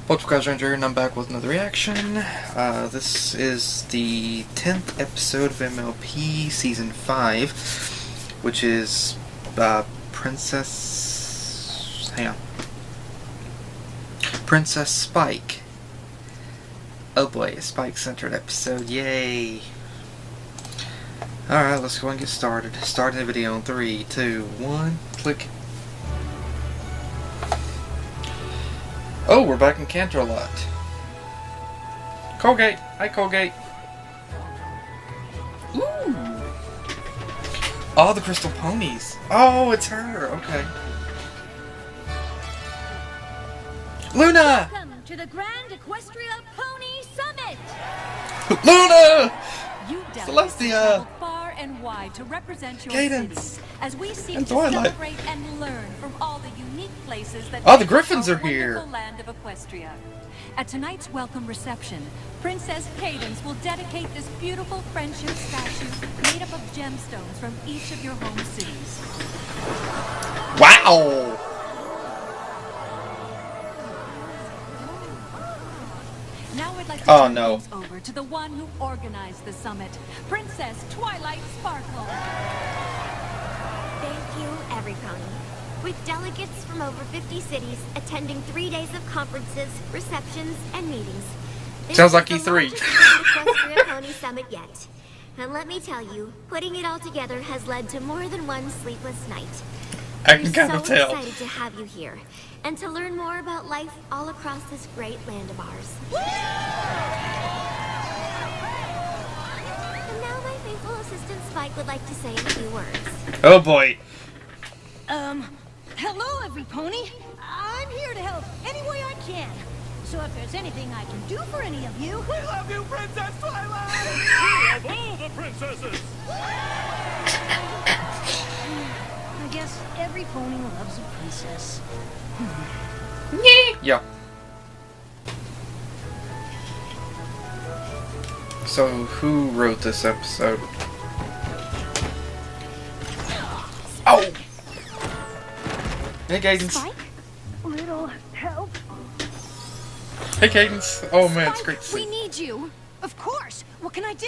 What's up, guys? Ranger here, and I'm back with another reaction. This is the 10th episode of MLP Season 5, which is Princess Spike. Oh boy, a Spike-centered episode, yay! Alright, let's go and get started. Starting the video in 3, 2, 1, click. Oh, we're back in Canterlot. Colgate! Hi, Colgate! Ooh! Oh, the crystal ponies! Oh, it's her! Okay. Luna! Welcome to the Grand Equestria Pony Summit! Luna! You Celestia! Far and wide to represent your Cadence! city, as we seek And to Twilight. celebrate and learn from all the unique places that Oh, the make Griffins our are here. wonderful land of Equestria. At tonight's welcome reception, Princess Cadence will dedicate this beautiful friendship statue made up of gemstones from each of your home cities. Wow! Now I'd like to Oh, turn no. things over to the one who organized the summit, Princess Twilight Sparkle. Thank you, every pony. With delegates from over 50 cities attending 3 days of conferences, receptions, and meetings. This Sounds like is the E3. largest Equestria Pony Summit yet. And let me tell you, putting it all together has led to more than one sleepless night. I We're can kind of so tell. excited to have you here, and to learn more about life all across this great land of ours. And now my faithful assistant Spike would like to say a few words. Oh boy. Hello, every pony. I'm here to help any way I can. So if there's anything I can do for any of you... We love you, Princess Twilight! We love all the princesses! I guess every pony loves a princess. Yeah. So, who wrote this episode? Oh! Hey, Cadence. Spike? Little help? Hey, Cadence. Oh man, it's great to We see. need you. Of course. What can I do?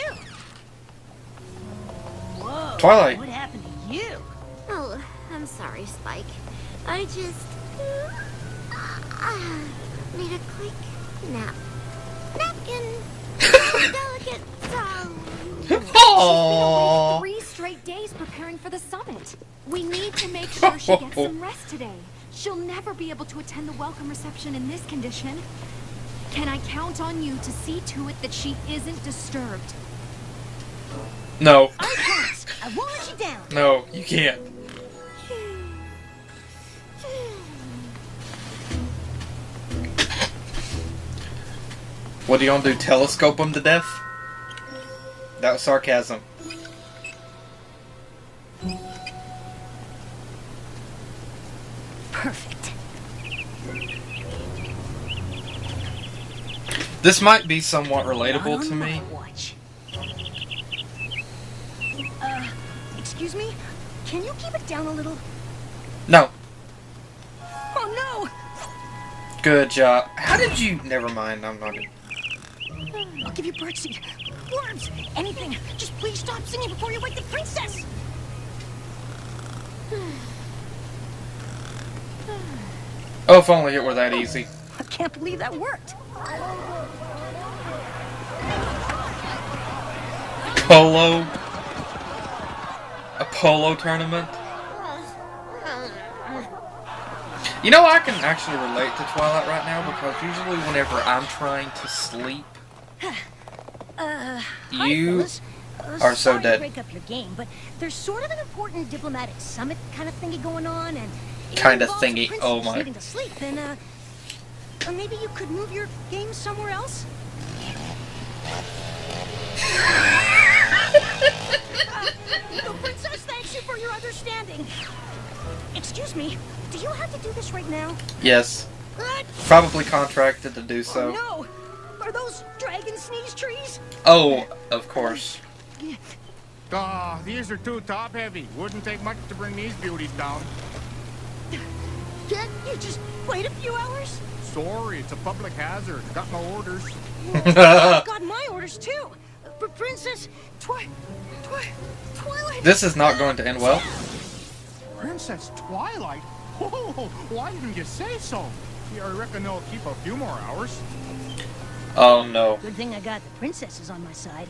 Whoa. Twilight. What happened to you? Oh, I'm sorry, Spike. I just need a quick nap. Napkin. Delicate tongue. Aww. 3 straight days preparing for the summit. We need to make sure she gets some rest today. She'll never be able to attend the welcome reception in this condition. Can I count on you to see to it that she isn't disturbed? No. I promise. I won't let you down. No, you can't. What are you gonna do? Telescope them to death? That was sarcasm. Perfect. This might be somewhat Not relatable on to my me. watch. Excuse me? Can you keep it down a little? No. Oh no! Good job. How did you? Never mind. I'm not. I'll give you birdseed, worms, anything. Just please stop singing before you wake the princess. Oh, if only it were that easy. I can't believe that worked. Polo. A polo tournament. You know, I can actually relate to Twilight right now because usually whenever I'm trying to sleep, Hi, you fellas. are so sorry dead. to break up your game, but there's sort of an important diplomatic summit kind of thingy going on, and it Kinda involves a thingy, princess oh my. needing to sleep, and or maybe you could move your game somewhere else. The princess thanks you for your understanding. Excuse me, do you have to do this right now? yes, What? probably contracted to do Oh, so. no! Are those dragon sneeze trees? Oh, of course. Ah, these are too top heavy. Wouldn't take much to bring these beauties down. Can't you just wait a few hours? Sorry, it's a public hazard. Got my orders. I've got my orders too. For Princess Twilight. This is not going to end well. Princess Twilight? Oh, why didn't you say so? Yeah, I reckon they'll keep a few more hours. Oh no. Good thing I got the princesses on my side.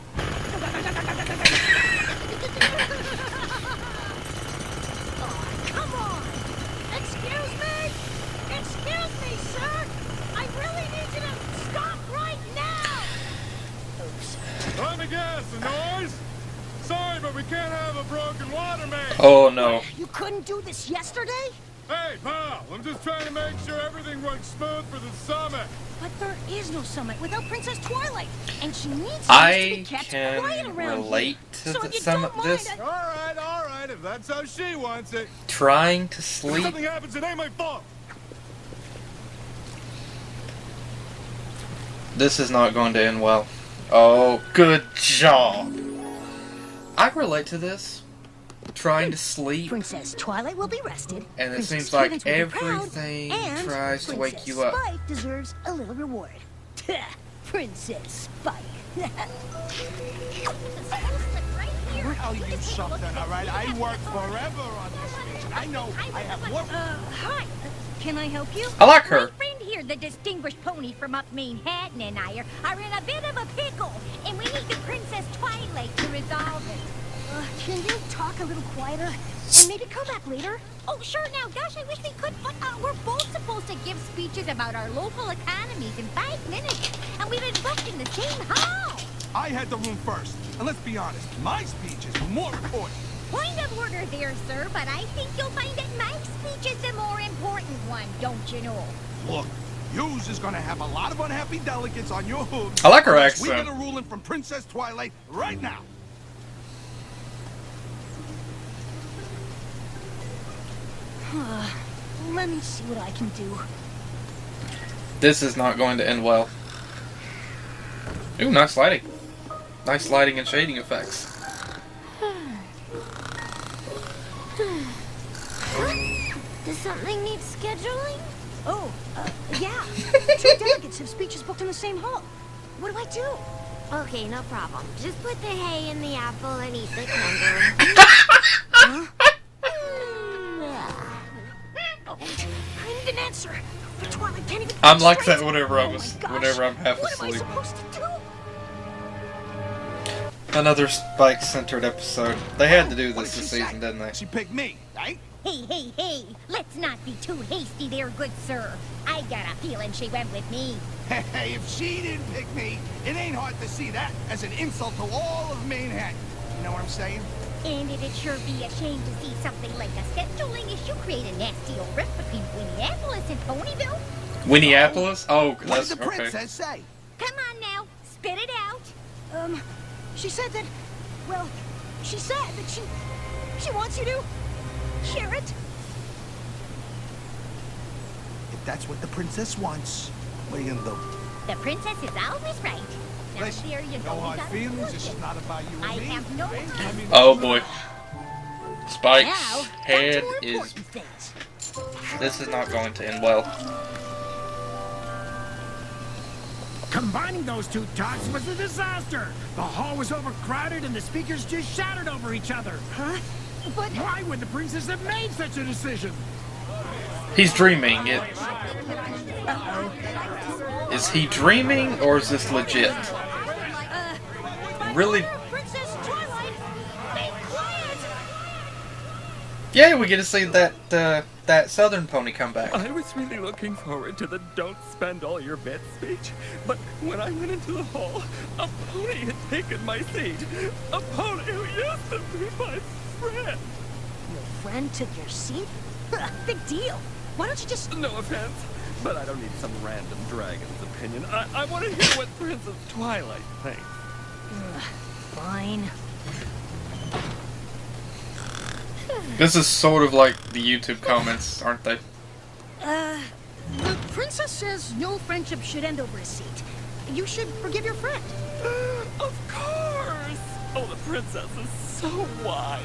Oh, come on! Excuse me, sir! I really need you to stop right now! Oops. Let me guess, the noise? Sorry, but we can't have a broken water main. Oh no. You couldn't do this yesterday? Hey, pal, I'm just trying to make sure everything runs smooth for the summit. But there is no summit without Princess Twilight, and she needs to be kept quiet can around relate here. to So if you some don't of this. mind, All right, if that's how she wants it. Trying to If sleep. something happens, it ain't my fault. This is not going to end well. Oh, good job. I relate to this. Trying to sleep, Princess Twilight will be rested. and it Princess seems like Cadence will be proud, everything and tries to wake Princess you up. Spike deserves a little reward. Princess Spike. I'll use something, all right? I work forever on this station. I know I have more. Hi. Can I help you? I like her. My friend here, the distinguished pony from up Manhattan, and I are in a bit of a pickle, and we need the Princess Twilight to resolve it. Can you talk a little quieter? And maybe come back later? Oh, sure, now, gosh, I wish we could, but we're both supposed to give speeches about our local economies in 5 minutes, and we've been booked in the same hall. I had the room first. And let's be honest, my speech is more important. Point of order there, sir, but I think you'll find that my speech is the more important one, don't you know? Look, yours is gonna have a lot of unhappy delegates on your hooves. I like her We accent. get a ruling from Princess Twilight right now. Let me see what I can do. This is not going to end well. Ooh, nice lighting. Nice lighting and shading effects. Does something need scheduling? Oh, yeah. 2 delegates have speeches booked in the same hall. What do I do? Okay, no problem. Just put the hay in the apple and eat the candle. Oh, I need an answer. Twilight can't even I'm like straight. that whenever Oh my gosh. whenever I'm half What am I asleep. supposed to do? Another Spike-centered episode. They had to do What this did this she say? season, didn't they? She picked me, right? Hey, let's not be too hasty there, good sir. I got a feeling she went with me. Hey, if she didn't pick me, it ain't hard to see that as an insult to all of Manhattan. You know what I'm saying? And it'd sure be a shame to see something like a scheduling issue create a nasty old rift between Minneapolis and Ponyville. Winnieapolis? Oh, What that's did the okay. princess say? Come on now, spit it out. She said that, well, she said that she wants you to share it. If that's what the princess wants, what are you gonna do? The princess is always right. Now Listen, there you no go. We hard got a feelings. This solution. is not about you and I me. have no right? hard- I mean, Oh boy. Spike's Now, head back to more is... important things. This is not going to end well. Combining those two talks was a disaster. The hall was overcrowded and the speakers just shouted over each other. Huh? But Why would the princess have made such a decision? He's dreaming. Is he dreaming or is this legit? Really? Princess Twilight, be quiet! Yeah, we get to see that that Southern pony come back. I was really looking forward to the don't spend all your bits speech, but when I went into the hall, a pony had taken my seat. A pony who used to be my friend. Your friend took your seat? Big deal. Why don't you just... No offense, but I don't need some random dragon's opinion. I want to hear what Princess Twilight thinks. Fine. This is sort of like the YouTube comments, aren't they? The princess says no friendship should end over a seat. You should forgive your friend. Of course! Oh, the princess is so wise.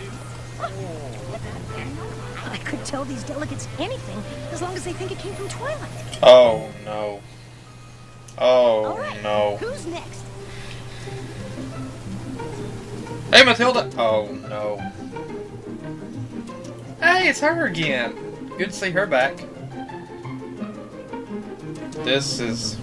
I could tell these delegates anything as long as they think it came from Twilight. Oh no. Oh All right, no. who's next? Hey, Matilda! Oh no. Hey, it's her again. Good to see her back. This is...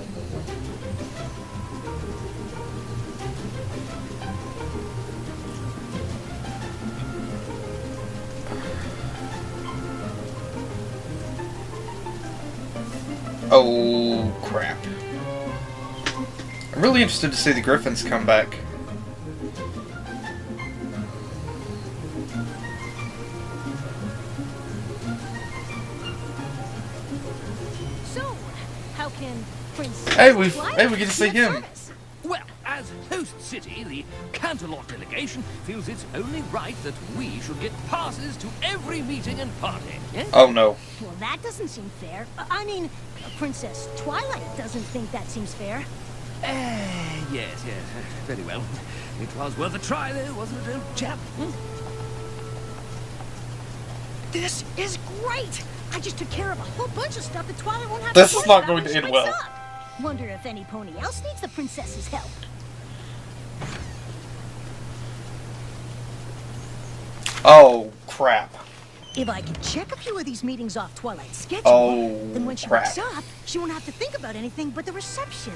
Oh, crap. I'm really interested to see the Griffins come back. So, how can Prince Hey, we Twilight get to see be of him. service? Well, as host city, the Canterlot delegation feels it's only right that we should get passes to every meeting and party. Yes? Oh no. Well, that doesn't seem fair. I mean, Princess Twilight doesn't think that seems fair. Yes, very well. It was worth a try, though, wasn't it, old chap? This is great! I just took care of a whole bunch of stuff that Twilight won't have This to is worry not about going when to she end wakes well. up. Wonder if any pony else needs the princess's help. Oh, crap. If I can check a few of these meetings off Twilight's schedule, Oh, then when she crap. wakes up, she won't have to think about anything but the reception.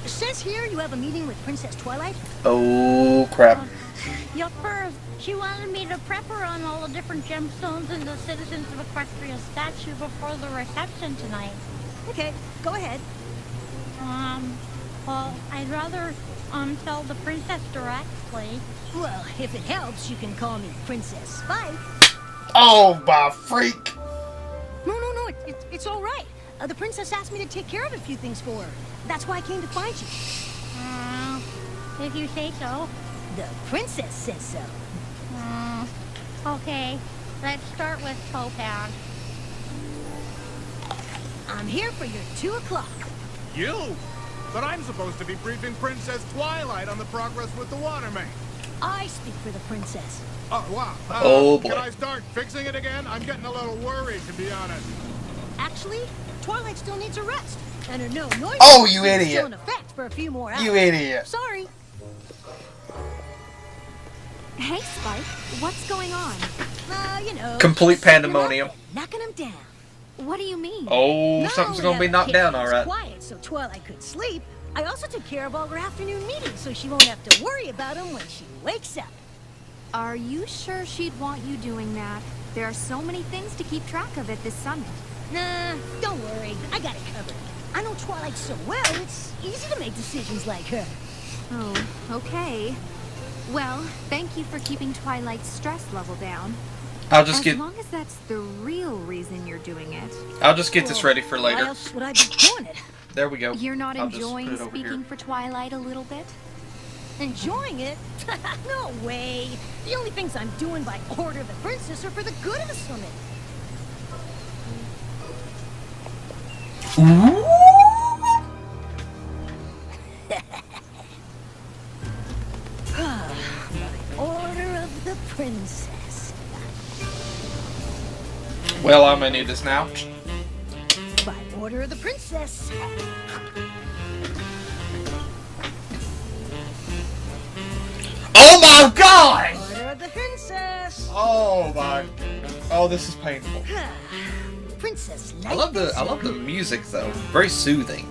It says here you have a meeting with Princess Twilight. Oh, crap. Yup, first, she wanted me to prep her on all the different gemstones in the Citizens of Equestria statue before the reception tonight. Okay, go ahead. Well, I'd rather, tell the princess directly. Well, if it helps, you can call me Princess Spike. Oh, my freak. No, it's all right. The princess asked me to take care of a few things for her. That's why I came to find you. If you say so. The princess says so. Okay, let's start with Topaz. I'm here for your 2 o'clock. You? But I'm supposed to be briefing Princess Twilight on the progress with the water main. I speak for the princess. Oh, wow. Oh, boy. Can I start fixing it again? I'm getting a little worried, to be honest. Actually, Twilight still needs a rest. And her no noise Oh, you is idiot. still in effect for a few more hours. You idiot. Sorry. Hey, Spike, what's going on? You know. Complete setting him up, pandemonium. knocking him down. What do you mean? Oh, Not something's only gonna be have knocked I down, kept things alright. quiet so Twilight could sleep, I also took care of all her afternoon meetings so she won't have to worry about them when she wakes up. Are you sure she'd want you doing that? There are so many things to keep track of at this summit. Nah, don't worry. I got it covered. I know Twilight so well, it's easy to make decisions like her. Oh, okay. Well, thank you for keeping Twilight's stress level down. I'll just As long as that's the real reason you're doing it. I'll just get this ready for Why later. else would I be doing it? There we go. You're not I'll just enjoying put it over speaking here. for Twilight a little bit? Enjoying it? No way. The only things I'm doing by order of the princess are for the good of the summit. By order of the princess. Well, I'm gonna need this now. By order of the princess. Oh my god! Order of the princess. Oh my. Oh, this is painful. Princess I love the music though. Very soothing.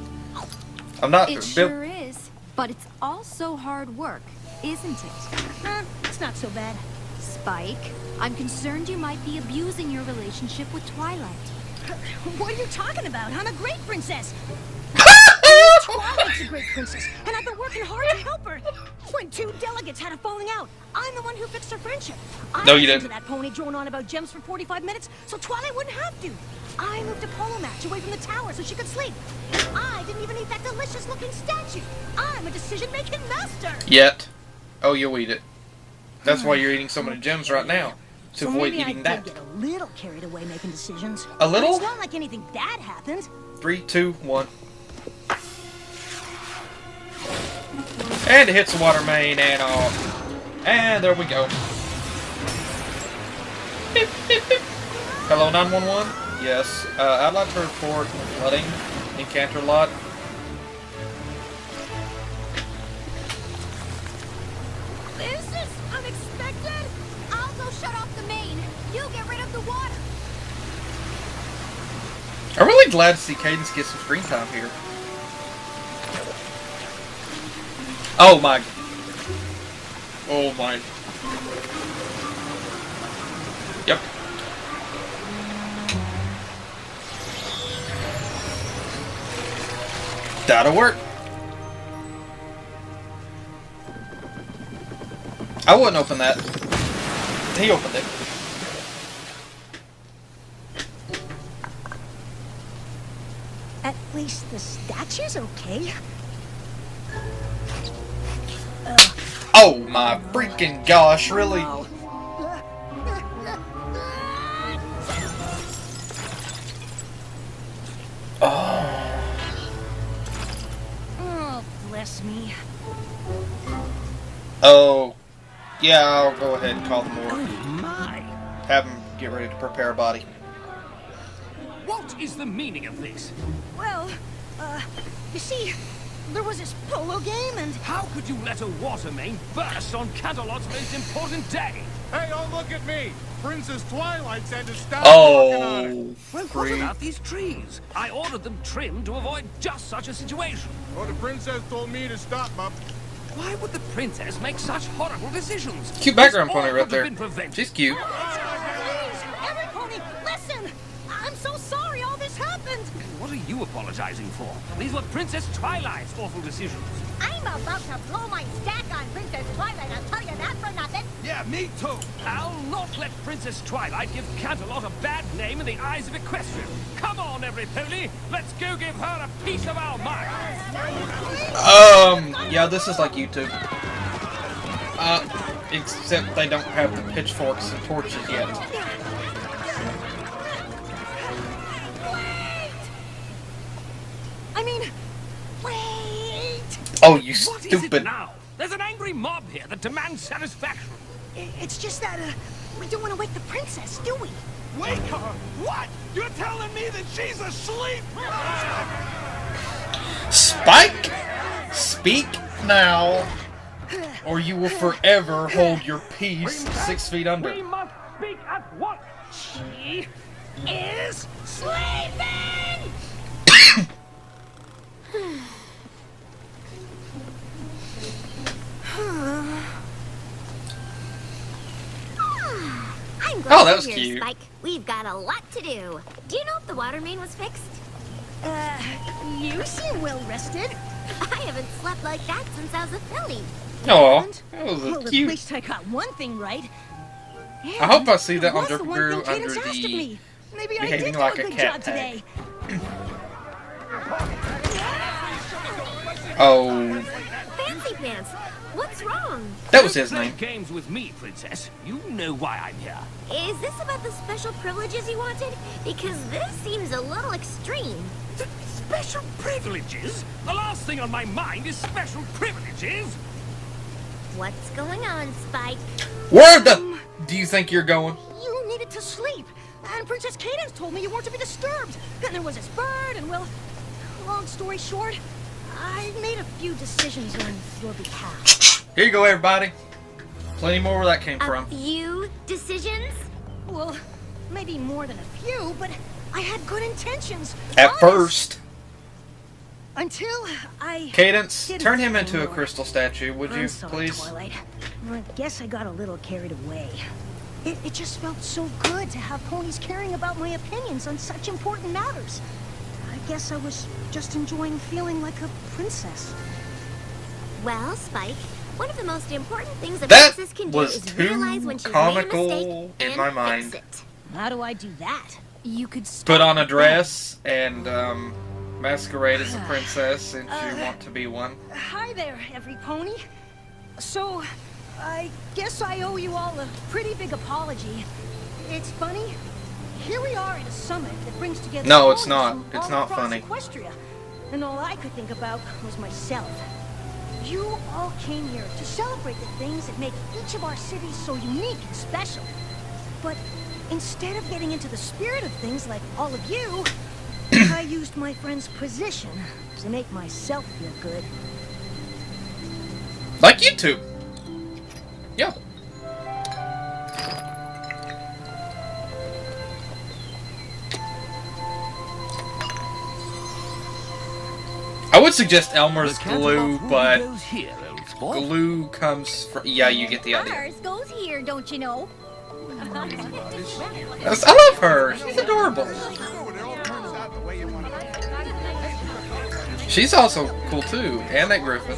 I'm not It sure is. But it's also hard work, isn't it? It's not so bad. Spike, I'm concerned you might be abusing your relationship with Twilight. What are you talking about? I'm a great princess. Twilight's a great princess, and I've been working hard to help her. When 2 delegates had a falling out, I'm the one who fixed their friendship. No, listened you didn't. to that pony drone on about gems for 45 minutes, so Twilight wouldn't have to. I moved a polo match away from the tower so she could sleep. I didn't even eat that delicious-looking statue. I'm a decision-making master. Yet. Oh, you'll eat it. That's why you're eating so many gems right now. To So avoid maybe eating I that. did get a little carried away making decisions. A But little? it's not like anything bad happened. 3, 2, 1. And it hits the water main and all. And there we go. Beep, beep, beep. Hello, 911? Yes. I'd like to report flooding in Canterlot. This is unexpected. I'll go shut off the main. You get rid of the water. I'm really glad to see Cadence get some screen time here. Oh my. Oh my. Yep. That'll work. I wouldn't open that. He opened it. At least the statue's okay. Oh my freaking gosh, really? Oh, bless me. Oh. Yeah, I'll go ahead and call the morgue. Oh my! Have him get ready to prepare a body. What is the meaning of this? Well, you see, there was this polo game and... How could you let a water main burst on Canterlot's most important day? Hey, don't look at me. Princess Twilight said to stop walking on it. Oh, Well, what freak. about these trees? I ordered them trimmed to avoid just such a situation. Well, the princess told me to stop, Mup. Why would the princess make such horrible decisions? Cute background This all pony could right have there. been prevented. She's cute. Please, every pony, listen! I'm so sorry all this happened! What are you apologizing for? These were Princess Twilight's awful decisions. I'm about to blow my stack on Princess Twilight, I'll tell you that for nothing. Yeah, me too. I'll not let Princess Twilight give Canterlot a bad name in the eyes of Equestria. Come on, every pony. Let's go give her a piece of our mind. Yeah, this is like YouTube. Except they don't have the pitchforks and torches yet. I mean, wait! Oh, you What is it stupid. now? There's an angry mob here that demands satisfaction. It's just that, we don't want to wake the princess, do we? Wake her? What? You're telling me that she's asleep? Spike! Speak now, or you will forever hold your peace 6 feet under. We must speak at once. She is sleeping! I'm glad Oh, that you're was here, cute. Spike. We've got a lot to do. Do you know if the water main was fixed? You seem well rested. I haven't slept like that since I was a filly. Aw, that was Well, a at cute. least I got one thing right. I hope I see that on What's the Jumper one Guru thing under Cadence asked of the me? Maybe I behaving did do like a a good cat job tag. today. Oh, Fancy Pants, what's wrong? that was his Play name. games with me, Princess. You know why I'm here. Is this about the special privileges you wanted? Because this seems a little extreme. Special privileges? The last thing on my mind is special privileges. What's going on, Spike? Where the do you think you're going? You needed to sleep. And Princess Cadence told me you weren't to be disturbed. And there was this bird, and well, long story short, I made a few decisions on your behalf. Here you go, everybody. Plenty more where that came A from. few decisions? Well, maybe more than a few, but I had good intentions. At Honest. first, Until I... Cadence, didn't turn him into a anymore. crystal statue, would you, I'm sorry, please? Twilight. I guess I got a little carried away. It just felt so good to have ponies caring about my opinions on such important matters. I guess I was just enjoying feeling like a princess. Well, Spike, one of the most important things a That princess can do was is realize when too she's made a comical mistake in and my fix mind. it. How do I do that? You could Put on a start dress and masquerade as a princess since you want to be one. Hi there, every pony. So, I guess I owe you all a pretty big apology. It's funny. Here we are at a summit that brings together No, it's ponies not. from It's all not across funny. Equestria, and all I could think about was myself. You all came here to celebrate the things that make each of our cities so unique and special. But instead of getting into the spirit of things like all of you, I used my friend's position to make myself feel good. Like YouTube. Yeah. I would suggest Elmer's glue, but glue comes from... Yeah, you get the idea. Ours goes here, don't you know? I love her. She's adorable. She's also cool too. And that Griffin.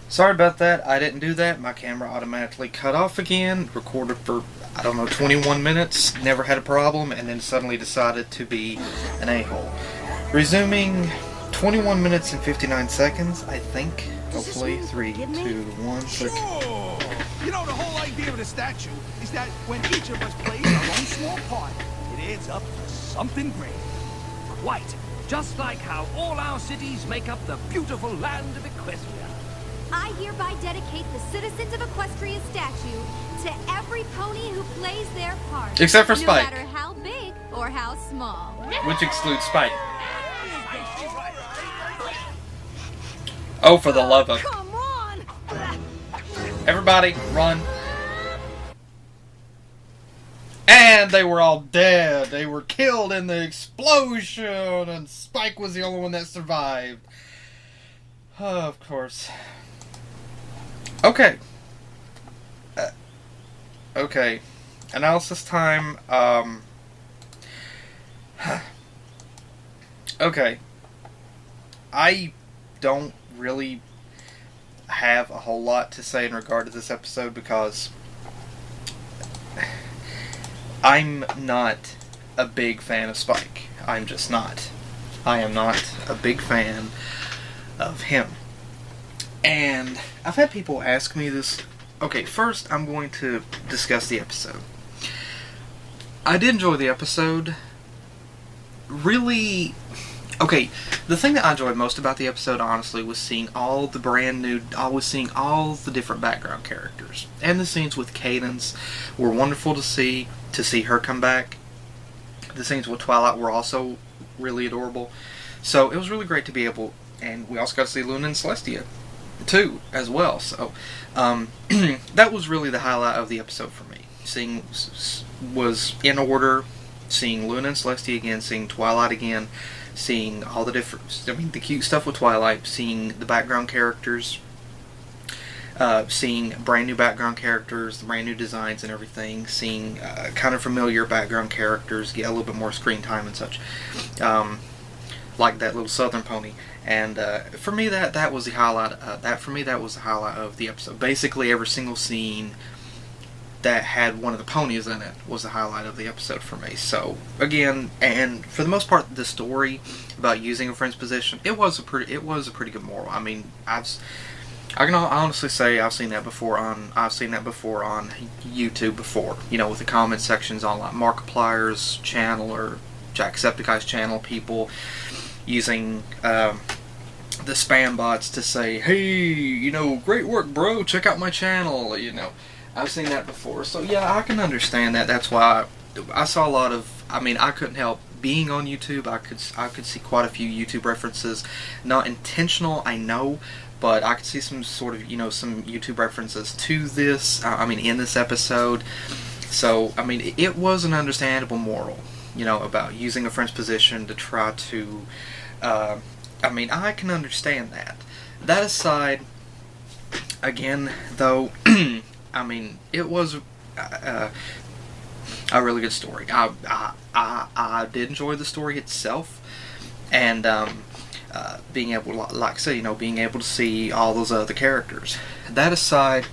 Sorry about that. I didn't do that. My camera automatically cut off again. Recorded for, I don't know, 21 minutes. Never had a problem. And then suddenly decided to be an a-hole. Resuming 21 minutes and 59 seconds, I think. Hopefully. 3, 2, 1, click. Sure. You know, the whole idea of the statue is that when each of us plays our own small part, it adds up to something great. Quite. Just like how all our cities make up the beautiful land of Equestria. I hereby dedicate the citizens of Equestria statue to every pony who plays their part. Except for Spike. No matter how big or how small. Which excludes Spike. Oh, for the love of... Come on! Everybody, run. And they were all dead. They were killed in the explosion. And Spike was the only one that survived. Oh, of course. Okay. Okay. Analysis time. Okay. I don't really have a whole lot to say in regard to this episode because I'm not a big fan of Spike. I'm just not. I am not a big fan of him. And I've had people ask me this. Okay, first I'm going to discuss the episode. I did enjoy the episode. Really... Okay, the thing that I enjoyed most about the episode, honestly, was seeing all the brand new... I was seeing all the different background characters. And the scenes with Cadence were wonderful to see her come back. The scenes with Twilight were also really adorable. So, it was really great to be able... And we also got to see Luna and Celestia, too, as well. So, that was really the highlight of the episode for me. Seeing... was in order, seeing Luna and Celestia again, seeing Twilight again, seeing all the different, I mean, the cute stuff with Twilight, seeing the background characters, seeing brand new background characters, the brand new designs and everything, seeing kind of familiar background characters get a little bit more screen time and such, like that little southern pony. And for me, that was the highlight. That was the highlight of the episode. Basically, every single scene that had one of the ponies in it was the highlight of the episode for me. So again, and for the most part, the story about using a friend's position, it was a pretty good moral. I mean, I can honestly say I've seen that before on YouTube before. You know, with the comment sections on like Markiplier's channel or Jacksepticeye's channel, people using the spam bots to say, "Hey, you know, great work, bro. Check out my channel." You know. I've seen that before, so yeah, I can understand that. That's why I saw a lot of. I mean, I couldn't help being on YouTube. I could see quite a few YouTube references, not intentional, I know, but I could see some sort of, you know, some YouTube references to this. I mean, in this episode. So I mean, it was an understandable moral, you know, about using a friend's position to try to. I mean, I can understand that. That aside, again, though. I mean, it was a really good story. I did enjoy the story itself, and being able, like I said, you know, being able to see all those other characters. That aside,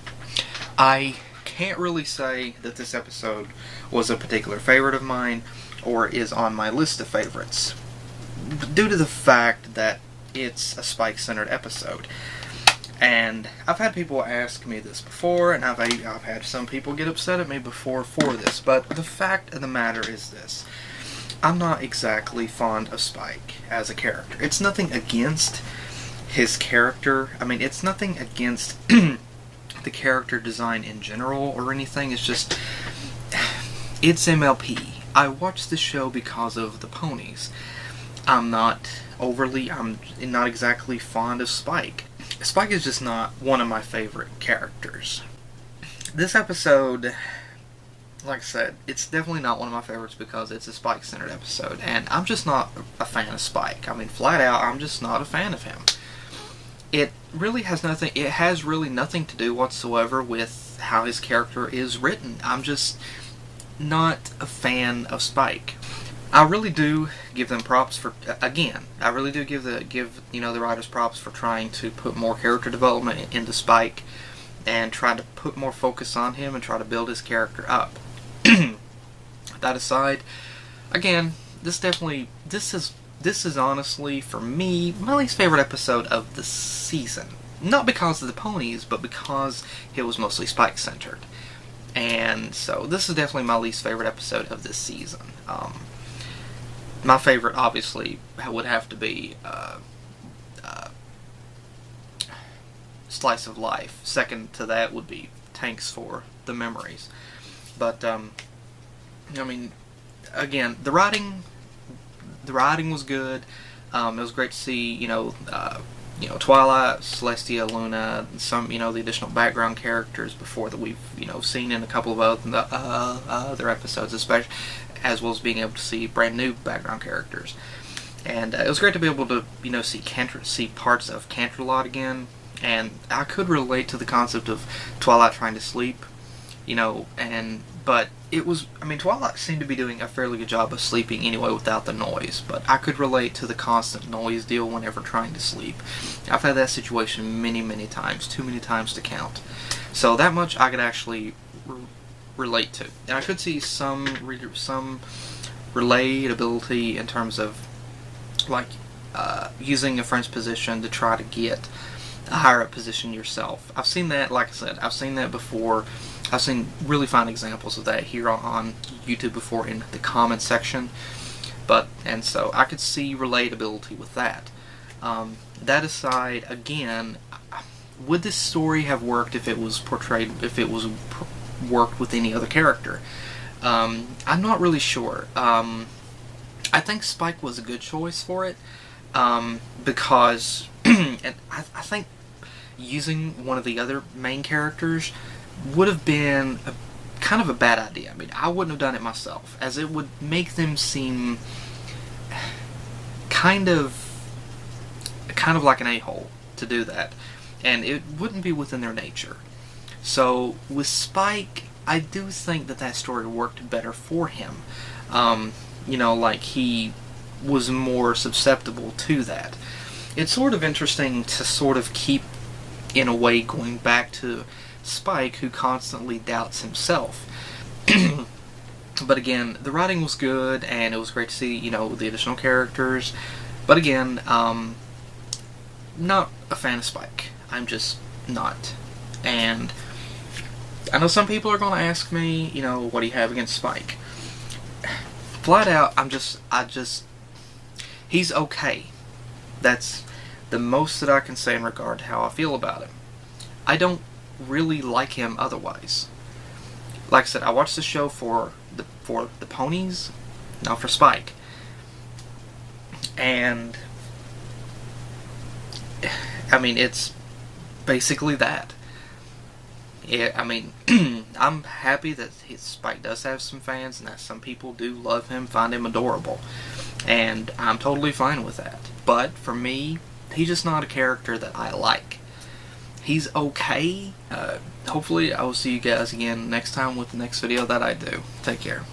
I can't really say that this episode was a particular favorite of mine or is on my list of favorites, due to the fact that it's a Spike-centered episode. And I've had people ask me this before, and I've had some people get upset at me before for this, but the fact of the matter is this. I'm not exactly fond of Spike as a character. It's nothing against his character. I mean, it's nothing against the character design in general or anything. It's just, it's MLP. I watched this show because of the ponies. I'm not exactly fond of Spike. Spike is just not one of my favorite characters. This episode, like I said, it's definitely not one of my favorites because it's a Spike-centered episode, and I'm just not a fan of Spike. I mean, flat out, I'm just not a fan of him. It has really nothing to do whatsoever with how his character is written. I'm just not a fan of Spike. I really do give them props for, again, I really do give the writers props for trying to put more character development into Spike and try to put more focus on him and try to build his character up. That aside, again, this is honestly, for me, my least favorite episode of the season. Not because of the ponies, but because it was mostly Spike-centered. And so, this is definitely my least favorite episode of this season. My favorite, obviously, would have to be Slice of Life. Second to that would be Tanks for the Memories. But, I mean, again, the writing was good. It was great to see, Twilight, Celestia, Luna, some, the additional background characters before that we've, seen in a couple of other episodes, especially, as well as being able to see brand new background characters. And it was great to be able to, see parts of Canterlot again. And I could relate to the concept of Twilight trying to sleep, but it was, Twilight seemed to be doing a fairly good job of sleeping anyway without the noise, but I could relate to the constant noise deal whenever trying to sleep. I've had that situation many, many times, too many times to count. So that much I could actually relate to. And I could see some relatability in terms of, using a friend's position to try to get a higher up position yourself. I've seen that, like I said, I've seen that before. I've seen really fine examples of that here on YouTube before in the comment section. And so I could see relatability with that. That aside, again, would this story have worked if it was worked with any other character? I'm not really sure. I think Spike was a good choice for it, because and I think using one of the other main characters would have been kind of a bad idea. I wouldn't have done it myself, as it would make them seem kind of like an a-hole to do that, and it wouldn't be within their nature. So with Spike, I do think that story worked better for him. He was more susceptible to that. It's sort of interesting to sort of keep, in a way, going back to Spike, who constantly doubts himself. But again, the writing was good, and it was great to see, the additional characters. But again, not a fan of Spike. I'm just not. And I know some people are going to ask me, what do you have against Spike? Flat out, he's okay. That's the most that I can say in regard to how I feel about him. I don't really like him otherwise. Like I said, I watched the show for the ponies, not for Spike. And it's basically that. I'm happy that Spike does have some fans, and that some people do love him, find him adorable. And I'm totally fine with that. But for me, he's just not a character that I like. He's okay. Hopefully I will see you guys again next time with the next video that I do. Take care.